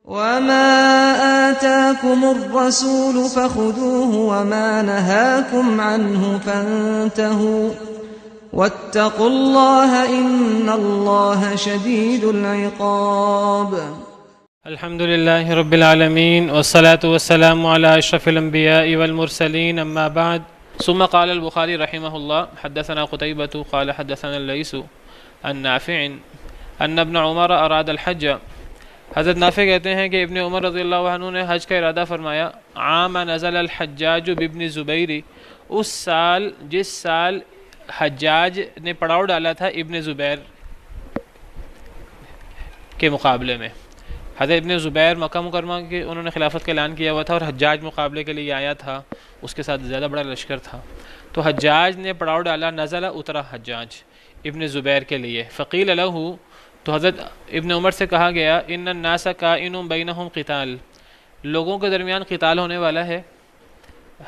وما آتاكم الرسول فخذوه وما نهاكم عنه فانتهوا واتقوا الله إن الله شديد العقاب. الحمد لله رب العالمين والصلاة والسلام على أشرف الأنبياء والمرسلين أما بعد. ثم قال البخاري رحمه الله حدثنا قتيبة قال حدثنا الليث عن نافع أن ابن عمر أراد الحج. حضرت نافع کہتے ہیں کہ ابن عمر رضی اللہ عنہ نے حج کا ارادہ فرمایا. عام نزل الحجاج بابن زبیر، اس سال جس سال حجاج نے پڑاؤ ڈالا تھا ابن زبیر کے مقابلے میں. حضرت ابن زبیر مکہ مکرمہ کے انہوں نے خلافت کا اعلان کیا ہوا تھا اور حجاج مقابلے کے لیے آیا تھا، اس کے ساتھ زیادہ بڑا لشکر تھا. تو حجاج نے پڑاؤ ڈالا، نزل اترا حجاج ابن زبیر کے لیے. فقیل لہ، تو حضرت ابن عمر سے کہا گیا ان الناس کائن بینہم قتال، لوگوں کے درمیان قتال ہونے والا ہے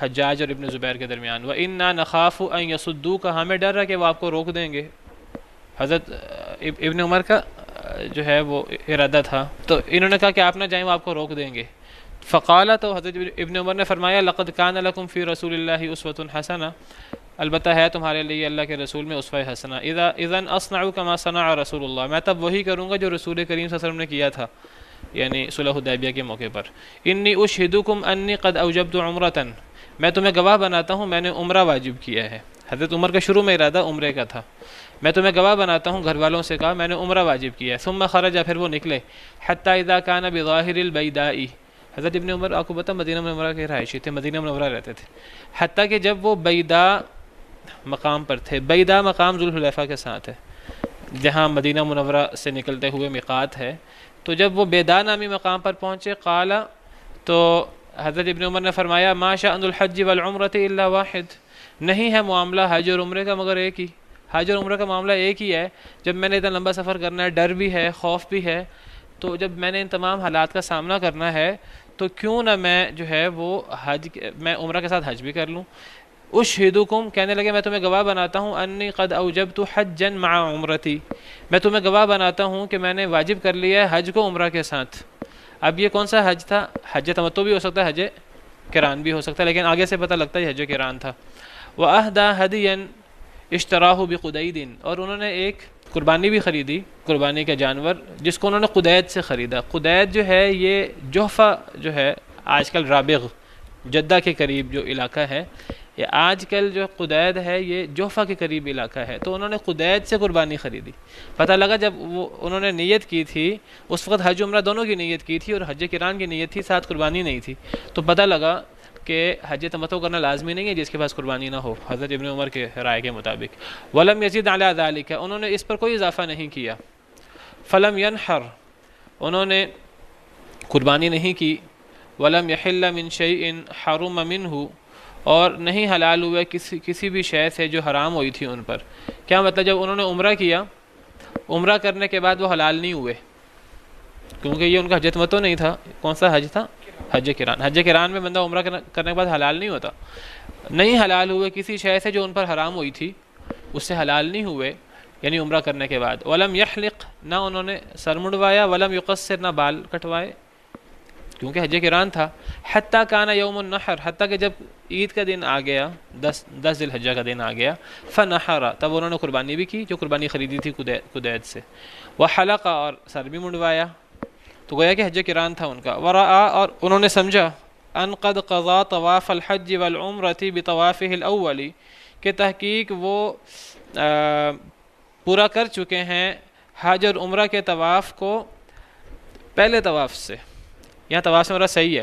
حجاج اور ابن زبیر کے درمیان. وَإِنَّا نَخَافُ أَن يَصُدُّوكَ، ہمیں ڈر ہے کہ وہ آپ کو روک دیں گے. حضرت ابن عمر کا جو ہے وہ ارادہ تھا، تو انہوں نے کہا کہ آپ نہ جائیں، وہ آپ کو روک دیں گے. فقال، تو حضرت ابن عمر نے فرمایا لقد كان لكم في رسول الله اسوة حسنہ، البتہ ہے تمہارے لیے اللہ کے رسول میں اسوہ حسنہ. اذن اصنع كما صنع رسول اللہ، میں تب وہی کروں گا جو رسول کریم صلی اللہ علیہ وسلم نے کیا تھا، یعنی صلح حدیبیہ کے موقع پر. انی اشہدکم انی قد اوجبت عمرۃ، میں تمہیں گواہ بناتا ہوں میں نے عمرہ واجب کیا ہے. حضرت عمر کا شروع میں ارادہ عمرے کا تھا. میں تمہیں گواہ بناتا ہوں، گھر والوں سے کہا میں نے عمرہ واجب کیا ہے. ثم خرج، پھر وہ نکلے. حتی اذا کان بظاہر البیداء، حضرت ابن عمر آپ کو پتہ مدینہ منورہ کے رہائشی تھے، مدینہ منورہ رہتے تھے. حتیٰ کہ جب وہ بیدا مقام پر تھے، بیدا مقام ذوالحلیفہ کے ساتھ ہے جہاں مدینہ منورہ سے نکلتے ہوئے میقات ہے. تو جب وہ بیدا نامی مقام پر پہنچے، قال، تو حضرت ابن عمر نے فرمایا ما شأن الحج والعمرۃ الا واحد، نہیں ہے معاملہ حج اور عمرے کا مگر ایک ہی. حج اور عمرہ کا معاملہ ایک ہی ہے. جب میں نے اتنا لمبا سفر کرنا ہے، ڈر بھی ہے، خوف بھی ہے، تو جب میں نے ان تمام حالات کا سامنا کرنا ہے تو کیوں نہ میں جو ہے وہ میں عمرہ کے ساتھ حج بھی کر لوں. اشہدکم، کہنے لگے میں تمہیں گواہ بناتا ہوں انی قد اوجبت حجا مع عمرتی، میں تمہیں گواہ بناتا ہوں کہ میں نے واجب کر لیا ہے حج کو عمرہ کے ساتھ. اب یہ کون سا حج تھا؟ حج تمتع بھی ہو سکتا ہے، حج قران بھی ہو سکتا ہے، لیکن آگے سے پتہ لگتا ہے حج قران تھا. واہدى ہدیا اشتراہ بقدید، اور انہوں نے ایک قربانی بھی خریدی، قربانی کا جانور جس کو انہوں نے قدید سے خریدا. قدید جو ہے یہ جوحفہ جو ہے آج کل رابغ جدہ کے قریب جو علاقہ ہے، یہ آج کل جو قدید ہے یہ جوحفہ کے قریب علاقہ ہے. تو انہوں نے قدید سے قربانی خریدی. پتہ لگا جب وہ انہوں نے نیت کی تھی، اس وقت حج عمرہ دونوں کی نیت کی تھی اور حج قران کی نیت تھی، ساتھ قربانی نہیں تھی. تو پتہ لگا کہ حج تمتع کرنا لازمی نہیں ہے جس کے پاس قربانی نہ ہو، حضرت ابن عمر کے رائے کے مطابق. ولم یزید علی ذلک، انہوں نے اس پر کوئی اضافہ نہیں کیا. فلم ینحر، انہوں نے قربانی نہیں کی. ولم یحل من شیء حرم منہ، اور نہیں حلال ہوئے کسی بھی شے سے جو حرام ہوئی تھی ان پر. کیا مطلب؟ جب انہوں نے عمرہ کیا، عمرہ کرنے کے بعد وہ حلال نہیں ہوئے کیونکہ یہ ان کا حج تمتع نہیں تھا. کون سا حج تھا؟ حج قران. حج قران میں بندہ عمرہ کرنے کے بعد حلال نہیں ہوتا. نہیں حلال ہوئے کسی شے سے جو ان پر حرام ہوئی تھی، اس سے حلال نہیں ہوئے یعنی عمرہ کرنے کے بعد. ولم یحلق، نہ انہوں نے سر مڑوایا. ولم یقصر، نہ بال کٹوائے کیونکہ حج قران تھا. حتیٰ کان یوم النحر، حتیٰ کہ جب عید کا دن آ گیا، 10 ذی الحجہ کا دن آ گیا. فنحر، تب انہوں نے قربانی بھی کی جو قربانی خریدی تھی قدید سے. وحلق، اور سر بھی منڈوایا. تو گویا کہ حج قران تھا ان کا. ورعا، اور انہوں نے سمجھا ان قد قضا طواف الحج والعمرۃ بطوافہ الاول، کہ تحقیق وہ پورا کر چکے ہیں حج اور عمرہ کے طواف کو پہلے طواف سے. یہاں طواف سے مراد صحیح ہے.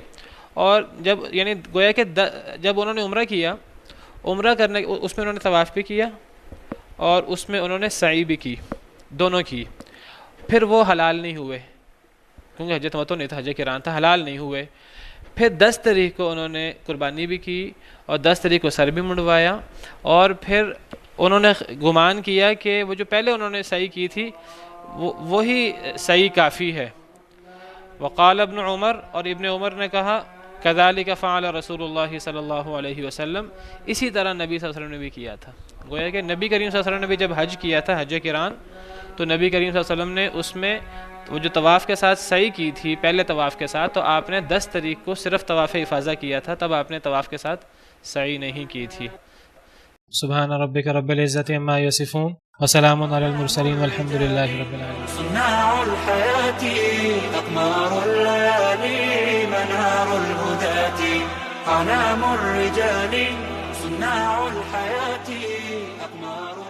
اور جب یعنی گویا کہ جب انہوں نے عمرہ کیا، عمرہ کرنے اس میں انہوں نے طواف بھی کیا اور اس میں انہوں نے سعی بھی کی، دونوں کی. پھر وہ حلال نہیں ہوئے کیونکہ حج تمتع نہیں تھا، حج قران تھا، حلال نہیں ہوئے. پھر 10 تاریخ کو انہوں نے قربانی بھی کی اور 10 تاریخ کو سر بھی منڈوایا. اور پھر انہوں نے گمان کیا کہ وہ جو پہلے انہوں نے سعی کی تھی وہی سعی کافی ہے. وقال ابن عمر، اور ابن عمر نے کہا کذالک فعل رسول اللہ صلی اللہ علیہ وسلم، اسی طرح نبی صلی اللہ علیہ وسلم نے بھی کیا تھا. گویا کہ نبی کریم صلی اللہ علیہ وسلم نے بھی جب حج کیا تھا، حج قران، تو نبی کریم صلی اللہ علیہ وسلم نے اس میں وہ جو طواف کے ساتھ سعی کی تھی پہلے طواف کے ساتھ، تو آپ نے 10 طریق کو صرف طواف افاضہ کیا تھا، تب آپ نے طواف کے ساتھ سعی نہیں کی تھی۔ سبحان ربک رب العزت عما یصفون وسلام علی المرسلین والحمد للہ رب العالمین۔ صناع الحياة أقمار الليالي منار الهداة أعلام الرجال صناع الحياة أقمار